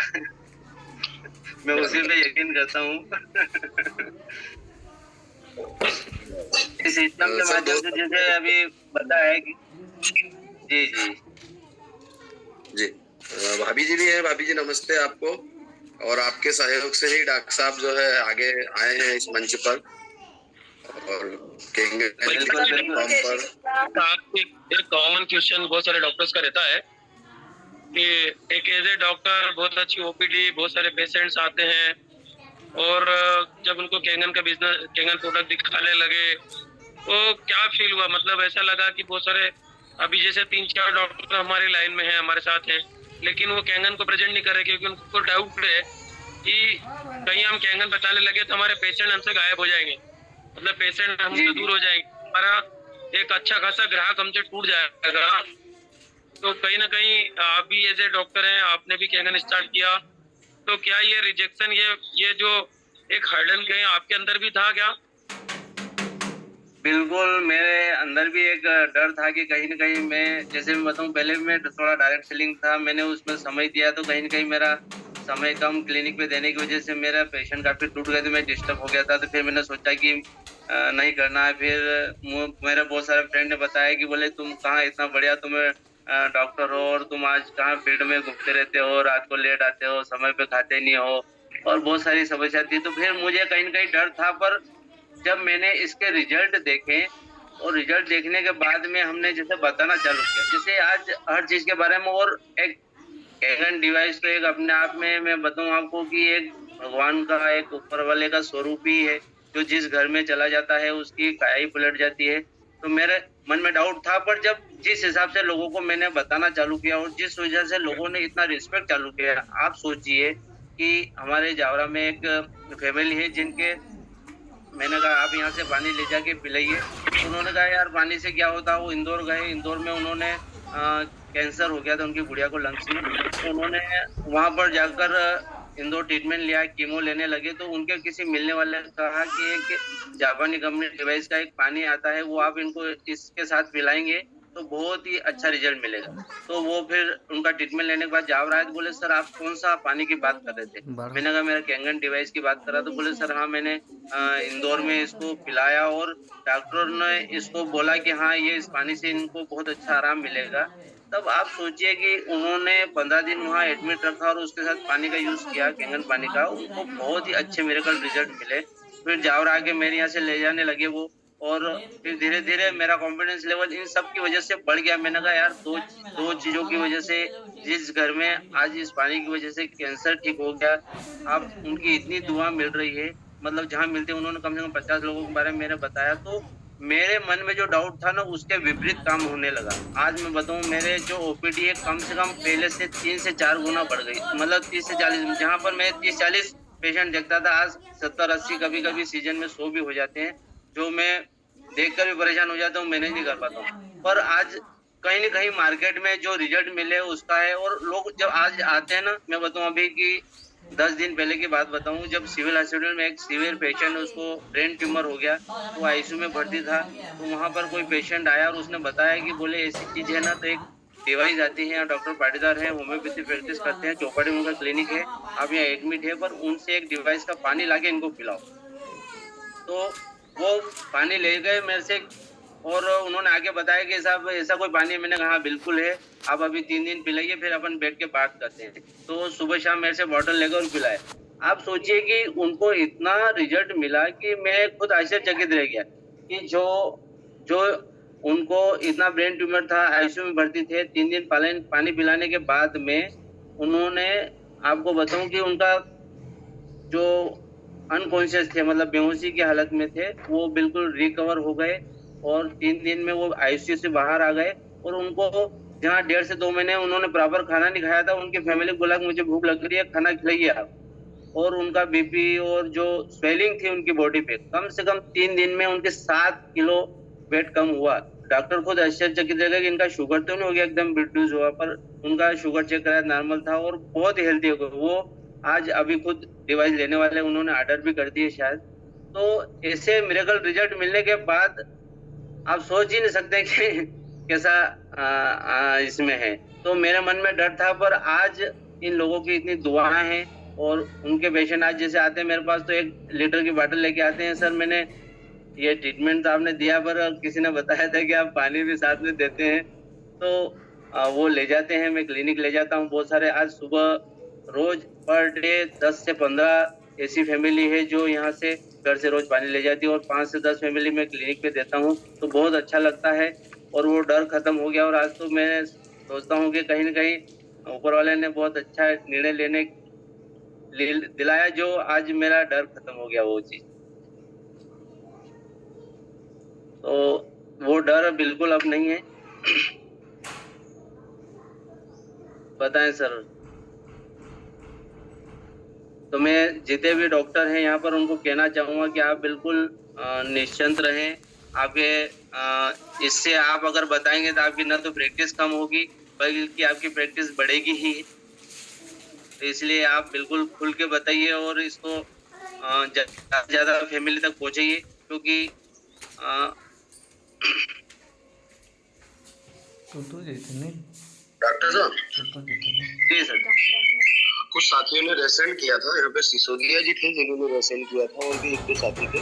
मैं उसी पे यकीन करता हूँ। इस सिस्टम के माध्यम से जैसे अभी पता है कि जी जी जी भाभी जी भी हैं। भाभी जी नमस्ते आपको। और आपके सहयोग से ही डॉक्टर साहब जो है आगे आए हैं इस मंच पर और कहेंगे पर एक कॉमन क्वेश्चन बहुत सारे डॉक्टर्स का रहता है कि एक एज ए डॉक्टर बहुत अच्छी ओपीडी, बहुत सारे पेशेंट्स आते हैं और जब उनको कैंगन का बिजनेस, कैंगन प्रोडक्ट दिखाने लगे तो क्या फील हुआ? मतलब ऐसा लगा कि बहुत सारे अभी जैसे 3-4 डॉक्टर हमारे लाइन में हैं, हमारे साथ हैं, लेकिन वो कैंगन को प्रेजेंट नहीं कर रहे क्योंकि उनको डाउट है कि कहीं हम कैंगन बताने लगे तो हमारे पेशेंट हमसे गायब हो जाएंगे, मतलब पेशेंट हमसे दूर हो जाएंगे, हमारा एक अच्छा खासा ग्राहक हमसे टूट जाएगा। तो कहीं ना कहीं आप भी एज ए डॉक्टर हैं, आपने भी कैंगन स्टार्ट किया, तो क्या ये रिजेक्शन, ये जो एक हर्डल कहीं आपके अंदर भी था क्या? बिल्कुल, मेरे अंदर भी एक डर था कि कहीं ना कहीं मैं, जैसे मैं बताऊं, पहले मैं थोड़ा डायरेक्ट सेलिंग था, मैंने उसमें समय दिया तो कहीं ना कहीं मेरा समय कम क्लिनिक पे देने की वजह से मेरा पेशेंट काफी टूट गए थे, मैं डिस्टर्ब हो गया था। तो फिर मैंने सोचा कि नहीं करना है। फिर मेरे बहुत सारे फ्रेंड ने बताया कि बोले तुम कहाँ इतना बढ़िया तुम्हें डॉक्टर हो और तुम आज कहाँ फील्ड में घूमते रहते हो, रात को लेट आते हो, समय पे खाते नहीं हो और बहुत सारी समस्या थी। तो फिर मुझे कहीं ना कहीं डर था, पर जब मैंने इसके रिजल्ट देखे और रिजल्ट देखने के बाद में हमने जैसे बताना चालू किया, जैसे आज हर चीज के बारे में, और एक कैगन डिवाइस तो एक अपने आप में मैं बताऊं आपको कि एक भगवान का, एक ऊपर वाले का स्वरूप ही है, जो जिस घर में चला जाता है उसकी काया ही पलट जाती है। तो मेरे मन में डाउट था, पर जब जिस हिसाब से लोगों को मैंने बताना चालू किया और जिस वजह से लोगों ने इतना रिस्पेक्ट चालू किया, आप सोचिए कि हमारे जावरा में एक फैमिली है जिनके, मैंने कहा आप यहाँ से पानी ले जाके पिलाइए, तो उन्होंने कहा यार पानी से क्या होता है। वो इंदौर गए, इंदौर में उन्होंने कैंसर हो गया था उनकी गुड़िया को लंग्स में, तो उन्होंने वहां पर जाकर इंदौर ट्रीटमेंट लिया, कीमो लेने लगे। तो उनके किसी मिलने वाले ने कहा कि एक जापानी कंपनी डिवाइस का एक पानी आता है, वो आप इनको इसके साथ पिलाएंगे तो बहुत ही अच्छा रिजल्ट मिलेगा। तो वो फिर उनका ट्रीटमेंट लेने के बाद जावरा आए, तो बोले सर आप कौन सा पानी की बात कर रहे थे। मैंने कहा मेरा कैंगन डिवाइस की बात कर रहा। तो बोले सर हाँ, मैंने इंदौर में इसको पिलाया और डॉक्टर ने इसको बोला कि हाँ ये इस पानी से इनको बहुत अच्छा आराम मिलेगा। तब आप सोचिए कि उन्होंने 15 दिन वहाँ एडमिट रखा और उसके साथ पानी का यूज किया, कैंगन पानी का, उनको बहुत ही अच्छे मिरेकल रिजल्ट मिले। फिर जावरा आके मेरे यहाँ से ले जाने लगे वो, और फिर धीरे धीरे मेरा कॉन्फिडेंस लेवल इन सब की वजह से बढ़ गया। मैंने कहा यार दो चीजों की वजह से, जिस घर में आज इस पानी की वजह से कैंसर ठीक हो गया, आप उनकी इतनी दुआ मिल रही है, मतलब जहाँ मिलते उन्होंने कम से कम 50 लोगों के बारे में मैंने बताया, तो मेरे मन में जो डाउट था ना उसके विपरीत काम होने लगा। आज मैं बताऊं, मेरे जो ओपीडी है कम से कम पहले से 3 से 4 गुना बढ़ गई, मतलब 30 से 40, जहाँ पर मैं 30-40 पेशेंट देखता था, आज 70-80, कभी कभी सीजन में 100 भी हो जाते हैं, जो मैं देखकर भी परेशान हो जाता हूँ, मैनेज नहीं कर पाता हूँ। पर आज कहीं ना कहीं मार्केट में जो रिजल्ट मिले उसका है, और लोग जब आज आते हैं ना, मैं बताऊँ अभी कि 10 दिन पहले की बात बताऊं, जब सिविल हॉस्पिटल में एक सीवियर पेशेंट, उसको ब्रेन ट्यूमर हो गया, तो आईसीयू में भर्ती था, तो वहां पर कोई पेशेंट आया और उसने बताया कि बोले ऐसी चीज है ना, तो एक डिवाइस आती है, डॉक्टर पाटीदार है, होम्योपैथी प्रैक्टिस करते हैं, चौपाटी में उनका क्लिनिक है, आप यहाँ एडमिट है, पर उनसे एक डिवाइस का पानी लाके इनको पिलाओ। तो वो पानी ले गए मेरे से, और उन्होंने आगे बताया कि साहब ऐसा कोई पानी है। मैंने कहा बिल्कुल है, आप अभी 3 दिन पिलाइए, फिर अपन बैठ के बात करते हैं। तो सुबह शाम मेरे से बॉटल लेकर पिलाए। आप सोचिए कि उनको इतना रिजल्ट मिला कि मैं खुद आश्चर्यचकित रह गया कि जो उनको इतना ब्रेन ट्यूमर था, आईसीयू में भर्ती थे, 3 दिन पानी पिलाने के बाद में उन्होंने, आपको बताऊं कि उनका जो अनकॉन्शियस थे, मतलब बेहोशी की हालत में थे, वो बिल्कुल रिकवर हो गए और 3 दिन में वो आईसीयू से बाहर आ गए। और उनको जहाँ 1.5 से 2 महीने उन्होंने प्रॉपर खाना नहीं खाया था, उनकी फैमिली को बोला कि मुझे भूख लग रही है, खाना खिलाइए आप। और उनका बीपी और जो स्वेलिंग थी उनकी बॉडी पे, कम से कम 3 दिन में उनके 7 किलो वेट कम हुआ। डॉक्टर खुद आश्चर्यचकित रह गए कि इनका शुगर तो नहीं हो गया एकदम रिड्यूस हुआ, पर उनका शुगर चेक कराया नॉर्मल था और बहुत ही हेल्थी हो गए वो। आज अभी खुद डिवाइस लेने वाले, उन्होंने ऑर्डर भी कर दिए शायद। तो ऐसे मिरेकल रिजल्ट मिलने के बाद आप सोच ही नहीं सकते कि कैसा इसमें है। तो मेरे मन में डर था, पर आज इन लोगों की इतनी दुआएं हैं और उनके पेशेंट आज जैसे आते हैं मेरे पास तो 1 लीटर की बोतल लेके आते हैं, सर मैंने ये ट्रीटमेंट तो आपने दिया, पर किसी ने बताया था कि आप पानी भी साथ में देते हैं, तो वो ले जाते हैं, मैं क्लिनिक ले जाता हूँ बहुत सारे। आज सुबह रोज पर डे 10 से 15 ऐसी फैमिली है जो यहाँ से घर से रोज पानी ले जाती है, और 5 से 10 फैमिली में क्लिनिक पे देता हूँ, तो बहुत अच्छा लगता है और वो डर खत्म हो गया। और आज तो मैं सोचता हूँ कि कहीं ना कहीं ऊपर वाले ने बहुत अच्छा निर्णय लेने दिलाया, जो आज मेरा डर खत्म हो गया वो चीज। तो वो डर बिल्कुल अब नहीं है। बताएं सर। तो मैं जितने भी डॉक्टर हैं यहाँ पर उनको कहना चाहूंगा कि आप बिल्कुल निश्चिंत रहें। आपके इससे आप अगर बताएंगे तो आपकी न तो प्रैक्टिस कम होगी बल्कि आपकी प्रैक्टिस बढ़ेगी ही। तो इसलिए आप बिल्कुल खुल के बताइए और इसको ज्यादा फैमिली तक पहुंचाइए, क्योंकि डॉक्टर साहब जी सर, कुछ साथियों ने रेसेंट किया था यहाँ पे, सिसोदिया जी थे जिन्होंने रेसेंट किया था, उनके एक दो साथी थे।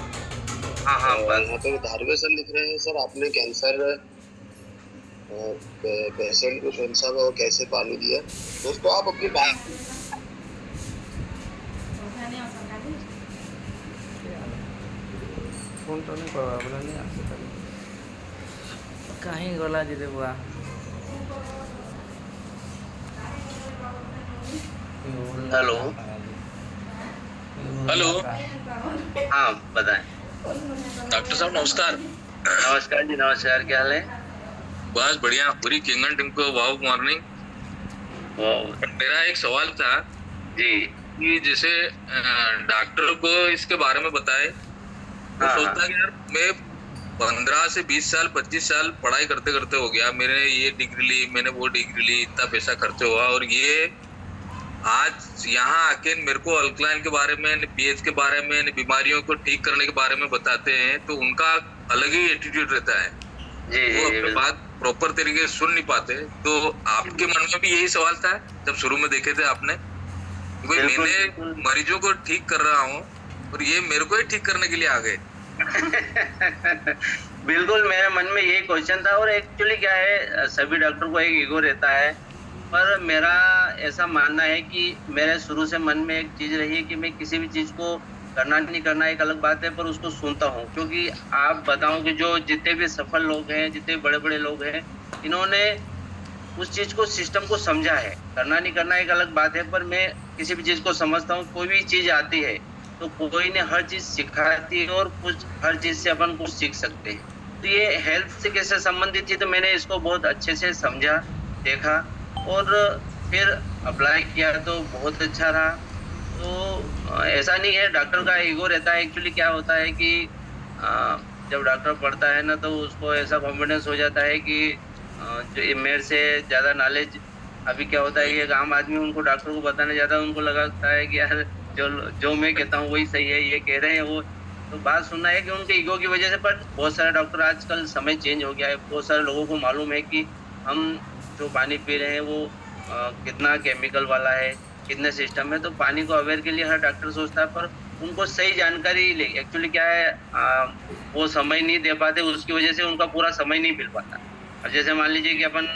हाँ हाँ यहाँ पे धारवे सर लिख रहे हैं, सर आपने कैंसर पेशेंट को सोचा वो कैसे पानी दिया। दोस्तों आप अपनी बात फोन तो नहीं करवा बोला नहीं आ सकता कहीं गला जी रे बुआ हेलो हेलो हाँ बताएं। डॉक्टर साहब नमस्कार। नमस्कार जी, नमस्कार, क्या हाल है? बस बढ़िया, पूरी किंगन टीम को वाह मॉर्निंग। मेरा एक सवाल था जी। कि जैसे डॉक्टर को इसके बारे में बताए तो हाँ, सोचता है कि यार मैं 15 से 20 साल 25 साल पढ़ाई करते करते हो गया, मैंने ये डिग्री ली, मैंने वो डिग्री ली, इतना पैसा खर्च हुआ, और ये आज यहाँ आके मेरे को अल्कलाइन के बारे में, पीएच के बारे में, बीमारियों को ठीक करने के बारे में बताते हैं, तो उनका अलग ही एटीट्यूड रहता है। जी वो जी अपनी बिल्कुल। बात प्रॉपर तरीके से सुन नहीं पाते। तो आपके मन में भी यही सवाल था जब शुरू में देखे थे आपने कि भाई बिल्कुल, मैंने बिल्कुल। मरीजों को ठीक कर रहा हूँ और ये मेरे को ही ठीक करने के लिए आ गए। बिल्कुल मेरे मन में यही क्वेश्चन था। और एक्चुअली क्या है, सभी डॉक्टर को एक ईगो रहता है, पर मेरा ऐसा मानना है कि मेरे शुरू से मन में एक चीज रही है कि मैं किसी भी चीज को करना नहीं करना एक अलग बात है, पर उसको सुनता हूँ। क्योंकि आप बताओ कि जो जितने भी सफल लोग हैं, जितने बड़े बड़े लोग हैं, इन्होंने उस चीज को, सिस्टम को समझा है। करना नहीं करना एक अलग बात है, पर मैं किसी भी चीज को समझता हूँ। कोई भी चीज आती है तो कोई ने हर चीज सिखाती है और कुछ हर चीज से अपन कुछ सीख सकते हैं। तो ये हेल्थ से कैसे संबंधित थी, तो मैंने इसको बहुत अच्छे से समझा, देखा और फिर अप्लाई किया तो बहुत अच्छा रहा। तो ऐसा नहीं है, डॉक्टर का ईगो रहता है। एक्चुअली क्या होता है कि जब डॉक्टर पढ़ता है ना, तो उसको ऐसा कॉन्फिडेंस हो जाता है कि जो ये मेरे से ज़्यादा नॉलेज। अभी क्या होता है, ये आम आदमी उनको डॉक्टर को बताने जाता है, उनको लगता है कि यार जो मैं कहता हूँ वही सही है, ये कह रहे हैं वो। तो बात सुनना है कि उनके ईगो की वजह से। पर बहुत सारे डॉक्टर, आजकल समय चेंज हो गया है, बहुत सारे लोगों को मालूम है कि हम जो पानी पी रहे हैं वो कितना केमिकल वाला है, कितने सिस्टम है। तो पानी को अवेयर के लिए हर डॉक्टर सोचता है, पर उनको सही जानकारी ले। एक्चुअली क्या है, वो समय नहीं दे पाते, उसकी वजह से उनका पूरा समय नहीं मिल पाता। अब जैसे मान लीजिए कि अपन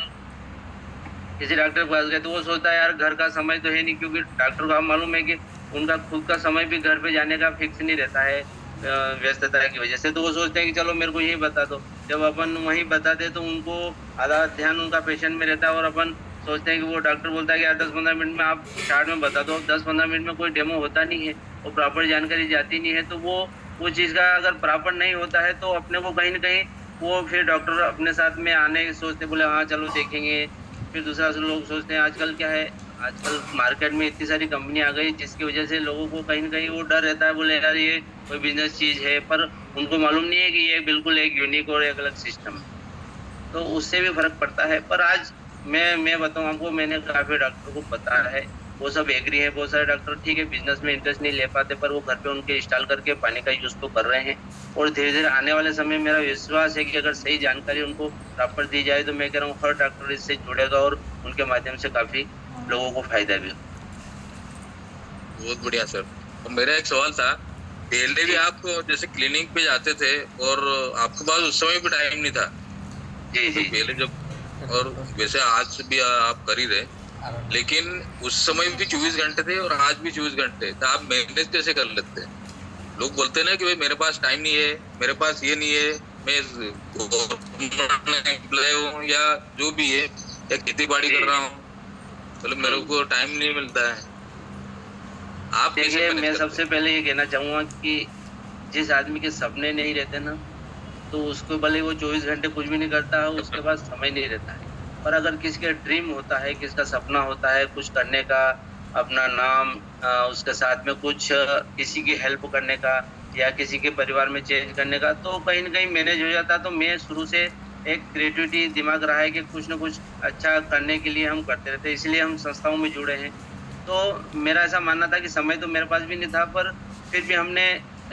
किसी डॉक्टर के पास गए, तो वो सोचता है यार घर का समय तो है नहीं, क्योंकि डॉक्टर को आप मालूम है कि उनका खुद का समय भी घर पे जाने का फिक्स नहीं रहता है व्यस्तता की वजह से। तो वो सोचते हैं कि चलो मेरे को यही बता दो। जब अपन वहीं बताते तो उनको आधा ध्यान उनका पेशेंट में रहता है, और अपन सोचते हैं कि वो डॉक्टर बोलता है कि यार 10-15 मिनट में आप चार्ट में बता दो। 10-15 मिनट में कोई डेमो होता नहीं है, वो प्रॉपर जानकारी जाती नहीं है। तो वो चीज़ का अगर प्रॉपर नहीं होता है, तो अपने को कहीं ना कहीं वो फिर डॉक्टर अपने साथ में आने सोचते, बोले हाँ चलो देखेंगे। फिर दूसरा लोग सोचते हैं, आजकल क्या है, आजकल मार्केट में इतनी सारी कंपनी आ गई, जिसकी वजह से लोगों को कहीं ना कहीं वो डर रहता है, बोले यार ये कोई बिजनेस चीज़ है। पर उनको मालूम नहीं है कि ये बिल्कुल एक यूनिक और एक अलग सिस्टम है। तो उससे भी फर्क पड़ता है। पर आज मैं बताऊँ आपको, मैंने काफ़ी डॉक्टर को बताया है, वो सब एग्री है। बहुत सारे डॉक्टर ठीक है बिजनेस में इंटरेस्ट नहीं ले पाते, पर वो घर पे उनके इंस्टॉल करके पानी का यूज़ तो कर रहे हैं। और धीरे धीरे आने वाले समय मेरा विश्वास है कि अगर सही जानकारी उनको प्रॉपर दी जाए, तो मैं कह रहा हूँ हर डॉक्टर इससे जुड़ेगा और उनके माध्यम से काफ़ी लोगों को फायदा भी हो। बहुत बढ़िया सर। तो मेरा एक सवाल था, पहले भी आप जैसे क्लिनिक पे जाते थे और आपके पास उस समय भी टाइम नहीं था। जी जी पहले जब, और वैसे आज भी आप कर ही रहे, लेकिन उस समय भी 24 घंटे थे और आज भी 24 घंटे, तो आप मैनेज कैसे कर लेते हैं? लोग बोलते हैं ना कि भाई मेरे पास टाइम नहीं है, मेरे पास ये नहीं है, मैं एम्प्लॉय हूँ या जो भी है, या खेती बाड़ी कर रहा हूँ, मतलब मेरे को टाइम नहीं मिलता है। आप देखिए, मैं सबसे पहले ये कहना चाहूँगा कि जिस आदमी के सपने नहीं रहते ना, तो उसको भले वो 24 घंटे कुछ भी नहीं करता है, उसके पास समय नहीं रहता है। पर अगर किसी का ड्रीम होता है, किसका सपना होता है कुछ करने का, अपना नाम उसके साथ में कुछ किसी की हेल्प करने का या किसी के परिवार में चेंज करने का, तो कहीं ना कहीं मैनेज हो जाता। तो मैं शुरू से एक क्रिएटिविटी दिमाग रहा है कि कुछ ना कुछ अच्छा करने के लिए हम करते रहते हैं, इसलिए हम संस्थाओं में जुड़े हैं। तो मेरा ऐसा मानना था कि समय तो मेरे पास भी नहीं था, पर फिर भी हमने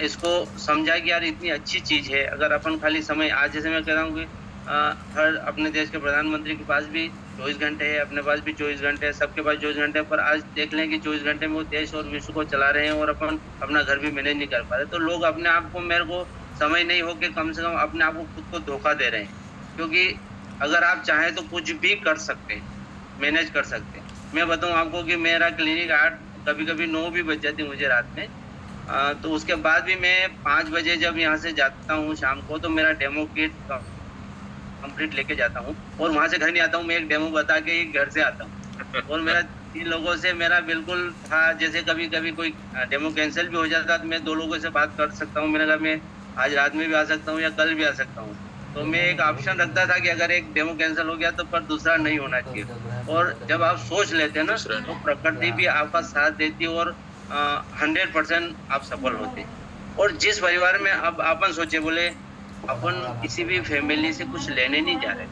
इसको समझा कि यार इतनी अच्छी चीज़ है। अगर अपन खाली समय, आज जैसे मैं कह रहा हूँ कि हर अपने देश के प्रधानमंत्री के पास भी 24 घंटे है, अपने पास भी 24 घंटे है, सबके पास 24 घंटे है, पर आज देख लें कि 24 घंटे में वो देश और विश्व को चला रहे हैं और अपन अपना घर भी मैनेज नहीं कर पा रहे। तो लोग अपने आप को, मेरे को समय नहीं हो कि कम से कम अपने आप को खुद को धोखा दे रहे हैं, क्योंकि अगर आप चाहें तो कुछ भी कर सकते हैं, मैनेज कर सकते हैं। मैं बताऊं आपको कि मेरा क्लिनिक 8 कभी-कभी 9 भी बज जाती मुझे रात में, तो उसके बाद भी मैं 5 बजे जब यहाँ से जाता हूँ शाम को, तो मेरा डेमो किट कंप्लीट लेके जाता हूँ और वहाँ से घर नहीं आता हूँ, मैं एक डेमो बता के ही घर से आता हूँ। और मेरा 3 लोगों से मेरा बिल्कुल था, जैसे कभी-कभी कोई डेमो कैंसिल भी हो जाता तो मैं 2 लोगों से बात कर सकता हूँ, मैंने कहा मैं आज रात में भी आ सकता हूँ या कल भी आ सकता हूँ। तो मैं एक ऑप्शन रखता था कि अगर एक डेमो कैंसिल हो गया तो पर दूसरा नहीं होना चाहिए। और जब आप सोच लेते हैं ना, तो प्रकृति भी आपका साथ देती है और 100% आप सफल होते हैं। और जिस परिवार में अब अपन सोचे, बोले अपन किसी भी फैमिली से कुछ लेने नहीं जा रहे,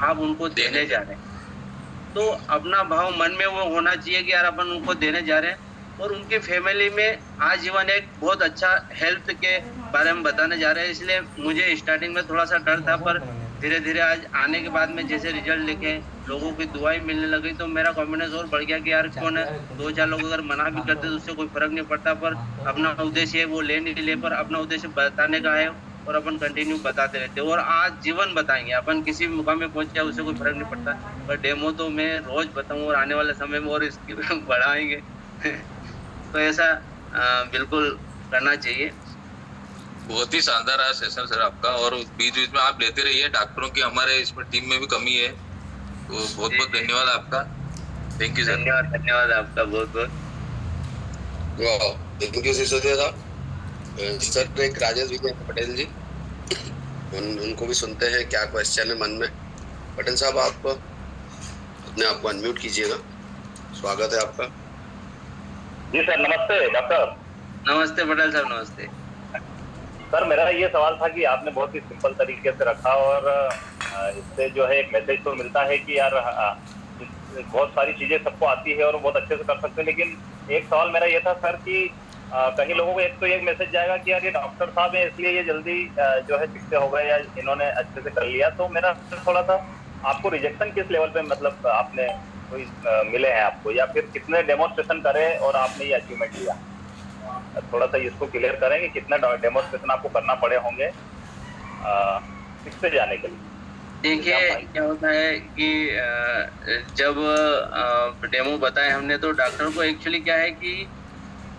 आप उनको देने जा रहे हैं, तो अपना भाव मन में वो होना चाहिए कि यार अपन उनको देने जा रहे हैं और उनकी फैमिली में आजीवन एक बहुत अच्छा हेल्थ के बारे में बताने जा रहे हैं। इसलिए मुझे स्टार्टिंग में थोड़ा सा डर था, पर धीरे धीरे आज आने के बाद में जैसे रिजल्ट लेके लोगों की दुआएं मिलने लगी तो मेरा कॉन्फिडेंस और बढ़ गया कि यार कौन है, 2-4 लोग अगर मना भी करते तो उससे कोई फर्क नहीं पड़ता, पर अपना उद्देश्य है वो ले नहीं ले, पर अपना उद्देश्य बताने का है और अपन कंटिन्यू बताते रहते हैं और आज जीवन बताएंगे। अपन किसी भी मुकाम में पहुंच जाए उससे कोई फर्क नहीं पड़ता, पर डेमो तो मैं रोज बताऊं और आने वाले समय में और इसकी बढ़ाएंगे। तो ऐसा बिल्कुल करना चाहिए। बहुत ही शानदार रहा सेशन सर आपका, और बीच बीच में आप लेते रहिए, डॉक्टरों की हमारे इसमें टीम में भी कमी है, तो बहुत बहुत धन्यवाद आपका। Thank you sir. धन्यवाद आपका बहुत बहुत। थैंक यू सिसोदिया साहब। सर एक राजेश विजय पटेल जी, उनको भी सुनते हैं क्या क्वेश्चन है मन में। पटेल साहब आप अपने आप को अनम्यूट कीजिएगा, स्वागत है आपका। जी सर, नमस्ते डॉक्टर। नमस्ते पटेल साहब, नमस्ते सर। मेरा ये सवाल था कि आपने बहुत ही सिंपल तरीके से रखा और इससे जो है एक मैसेज तो मिलता है कि यार बहुत सारी चीजें सबको आती है और बहुत अच्छे से कर सकते हैं, लेकिन एक सवाल मेरा ये था सर कि कहीं लोगों को एक तो ये मैसेज जाएगा कि यार ये डॉक्टर साहब है इसलिए ये जल्दी जो है शिक्षित हो गए या इन्होंने अच्छे से कर लिया। तो मेरा थोड़ा सा आपको रिजेक्शन किस लेवल पे मतलब आपने कोई मिले हैं आपको, या फिर कितने डेमोन्स्ट्रेशन करे और आपने ये अचीवमेंट लिया, थोड़ा सा इसको क्लियर करें कि कितना डेमोन्स्ट्रेशन आपको करना पड़े होंगे शिक्षित जाने के लिए। देखिए क्या होता है कि जब डेमो बताया हमने तो डॉक्टर को एक्चुअली क्या है कि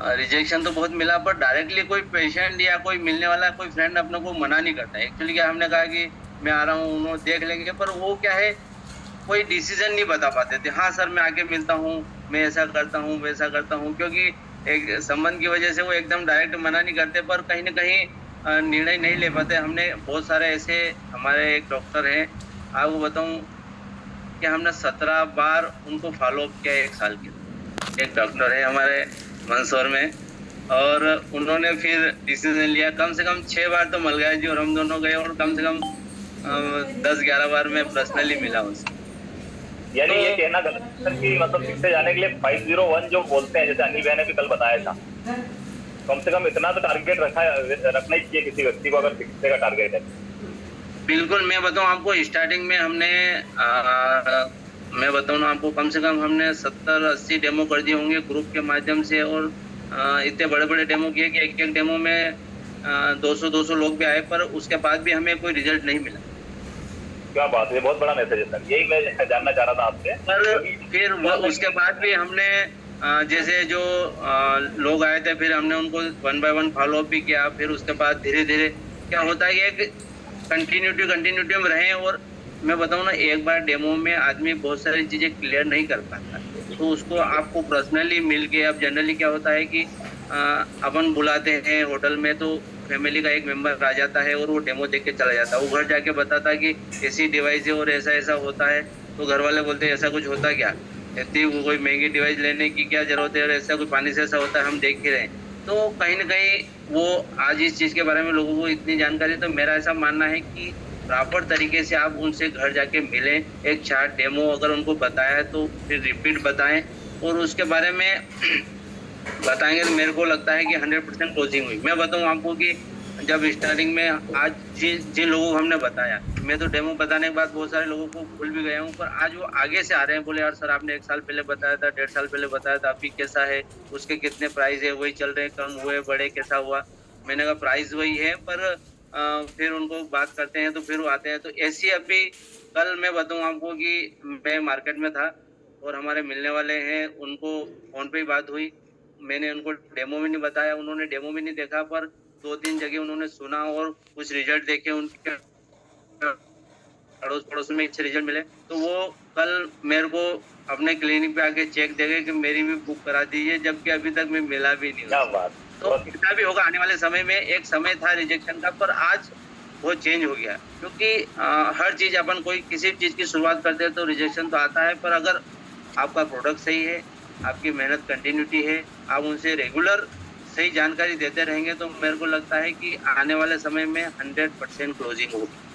रिजेक्शन तो बहुत मिला, पर डायरेक्टली कोई पेशेंट या कोई मिलने वाला कोई फ्रेंड अपने को मना नहीं करता। एक्चुअली क्या हमने कहा कि मैं आ रहा हूँ, उन्होंने देख लेंगे, पर वो क्या है कोई डिसीजन नहीं बता पाते थे। हाँ सर मैं आके मिलता हूँ, मैं ऐसा करता हूँ वैसा करता हूँ, क्योंकि एक संबंध की वजह से वो एकदम डायरेक्ट मना नहीं करते, पर कहीं ना कहीं निर्णय नहीं ले पाते। हमने बहुत सारे ऐसे, हमारे एक डॉक्टर हैं, आपको बताऊँ कि हमने 17 बार उनको फॉलोअप किया 1 साल के। एक डॉक्टर है हमारे मंदसौर में, और उन्होंने फिर डिसीजन लिया। कम से कम 6 बार तो मलगाय जी और हम दोनों गए, और कम से कम 10-11 बार मैं पर्सनली मिला उससे। यानी ये कहना गलत है सर कि मतलब शिक्षे जाने के लिए 501 जो बोलते हैं, जैसे अनिल भैया ने भी कल बताया था, कम से कम इतना तो टारगेट रखना ही चाहिए किसी व्यक्ति को अगर शिक्षे का टारगेट है। बिल्कुल, मैं बताऊं आपको स्टार्टिंग में हमने मैं बताऊं ना आपको, कम से कम हमने 70-80 डेमो कर दिए होंगे ग्रुप के माध्यम से, और इतने बड़े बड़े डेमो किए कि एक डेमो में 200 लोग भी आए, पर उसके बाद भी हमें कोई रिजल्ट नहीं मिला। क्या बात है, बहुत बड़ा मैसेज है सर, यही मैं जानना चाह रहा था आपसे। पर फिर उसके बाद भी हमने जैसे जो लोग आए थे, फिर हमने उनको 1 by 1 फॉलोअप भी किया। फिर उसके बाद धीरे धीरे क्या होता है कि एक कंटिन्यूटी में रहे। और मैं बताऊँ ना, एक बार डेमो में आदमी बहुत सारी चीज़ें क्लियर नहीं कर पाता, तो उसको आपको पर्सनली मिल के, अब जनरली क्या होता है कि अपन बुलाते हैं होटल में, तो फैमिली का एक मेंबर आ जाता है और वो डेमो देख के चला जाता है। वो घर जाके बताता है कि ऐसी डिवाइस है और ऐसा ऐसा होता है, तो घर वाले बोलते हैं ऐसा कुछ होता क्या, इतनी कोई महंगी डिवाइस लेने की क्या जरूरत है, और ऐसा कोई पानी से ऐसा होता है, हम देख ही रहे हैं। तो कहीं ना कहीं वो आज इस चीज़ के बारे में लोगों को इतनी जानकारी, तो मेरा ऐसा मानना है कि प्रॉपर तरीके से आप उनसे घर जाके मिलें, एक 4 डेमो अगर उनको बताया है तो फिर रिपीट बताएं, और उसके बारे में बताएंगे तो मेरे को लगता है कि 100% क्लोजिंग हुई। मैं बताऊं आपको कि जब स्टार्टिंग में आज जिन लोगों को हमने बताया, मैं तो डेमो बताने के बाद बहुत सारे लोगों को भूल भी गया हूँ, पर आज वो आगे से आ रहे हैं, बोले यार सर आपने 1 साल पहले बताया था, 1.5 साल पहले बताया था, अभी कैसा है, उसके कितने प्राइस है, वही चल रहे हैं, कम हुए बढ़े, कैसा हुआ। मैंने कहा प्राइस वही है, पर फिर उनको बात करते हैं तो फिर वो आते हैं। तो ऐसी अभी कल मैं बताऊँ आपको कि मैं मार्केट में था और हमारे मिलने वाले हैं, उनको फ़ोन पे ही बात हुई। मैंने उनको डेमो भी नहीं बताया, उन्होंने डेमो भी नहीं देखा, पर 2-3 जगह उन्होंने सुना और कुछ रिजल्ट देखे उनके अड़ोस पड़ोस में अच्छे रिजल्ट मिले। तो वो कल मेरे को अपने क्लिनिक पे आके चेक देंगे कि मेरी भी बुक करा दीजिए, जबकि अभी तक मैं मिला भी नहीं। क्या बात। तो कितना भी होगा आने वाले समय में, एक समय था रिजेक्शन का, पर आज वो चेंज हो गया, क्योंकि हर चीज अपन कोई किसी चीज की शुरुआत करते हैं तो रिजेक्शन तो आता है, पर अगर आपका प्रोडक्ट सही है, आपकी मेहनत कंटिन्यूटी है, आप उनसे रेगुलर सही जानकारी देते रहेंगे, तो मेरे को लगता है कि आने वाले समय में 100% क्लोजिंग होगी।